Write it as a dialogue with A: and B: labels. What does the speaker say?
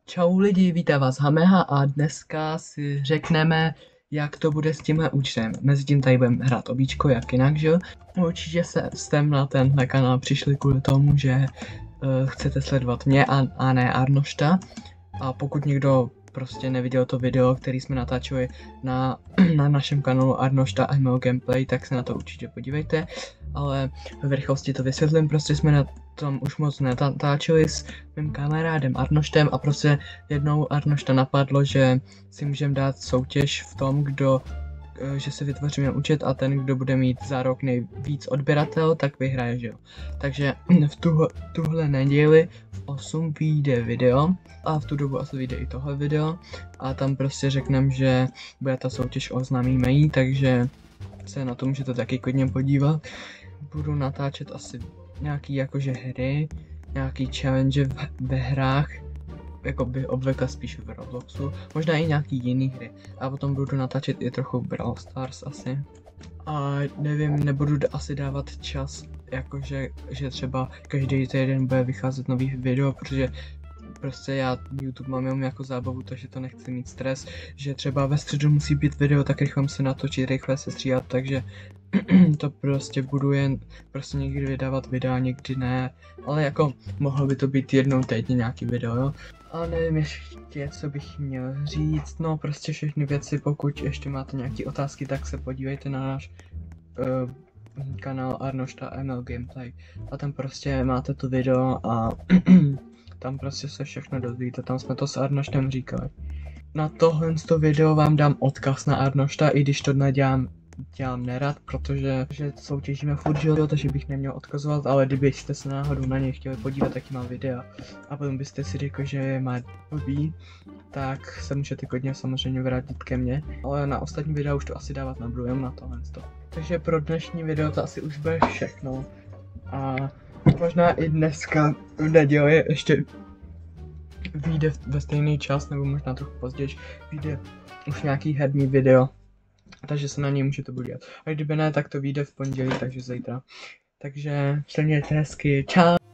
A: Čau lidi, vítá vás Hameha a dneska si řekneme, jak to bude s tímhle účtem. Mezitím tady budeme hrát obíčko, jak jinak, že jo? Určitě jste na tenhle kanál přišli kvůli tomu, že chcete sledovat mě a ne Arnošta. A pokud někdo prostě neviděl to video, který jsme natáčeli na našem kanálu Arnošta ML Gameplay, tak se na to určitě podívejte. Ale v rychlosti to vysvětlím, prostě jsme na tom už moc natáčeli s mým kamarádem Arnoštem a prostě jednou Arnošta napadlo, že si můžeme dát soutěž v tom, že si vytvoříme účet a ten, kdo bude mít za rok nejvíc odběratel, tak vyhraje, že jo. Takže v tuhle neděli v 8 vyjde video a v tu dobu asi vyjde i tohle video a tam prostě řekneme, že bude ta soutěž, oznámíme jí, takže se na to můžete taky klidně podívat. Budu natáčet asi nějaký jakože hry, nějaký challenge ve hrách, jako by obvykle spíš v Robloxu, možná i nějaký jiný hry. A potom budu natáčet i trochu Brawl Stars asi. A nevím, nebudu asi dávat čas, jakože že třeba každý týden bude vycházet nový video, protože prostě já YouTube mám jenom jako zábavu, takže to nechci mít stres, že třeba ve středu musí být video, tak rychle se natočit, rychle se stříhat, takže to prostě budu jen prostě někdy vydávat videa, někdy ne, ale jako mohlo by to být jednou týdně nějaký video, jo. A nevím ještě, co bych měl říct, no prostě všechny věci, pokud ještě máte nějaké otázky, tak se podívejte na náš kanál Arnošta ML Gameplay a tam prostě máte to video a tam prostě se všechno dozvíte, tam jsme to s Arnoštem říkali. Na tohle video vám dám odkaz na Arnošta, i když to dělám nerad, protože soutěžíme furt, že jo, takže bych neměl odkazovat, ale kdybyste se náhodou na něj chtěli podívat, taky má videa a potom byste si řekli, že je má blbý, tak se můžete klidně samozřejmě vrátit ke mně, ale na ostatní videa už to asi dávat nebudu, jen na tohle. Takže pro dnešní video to asi už bude všechno a možná i dneska v neděli ještě vyjde ve stejný čas, nebo možná trochu později, vyjde už nějaký herní video, takže se na něj můžete podívat. A kdyby ne, tak to vyjde v pondělí, takže zítra. Takže se mějte hezky, čau!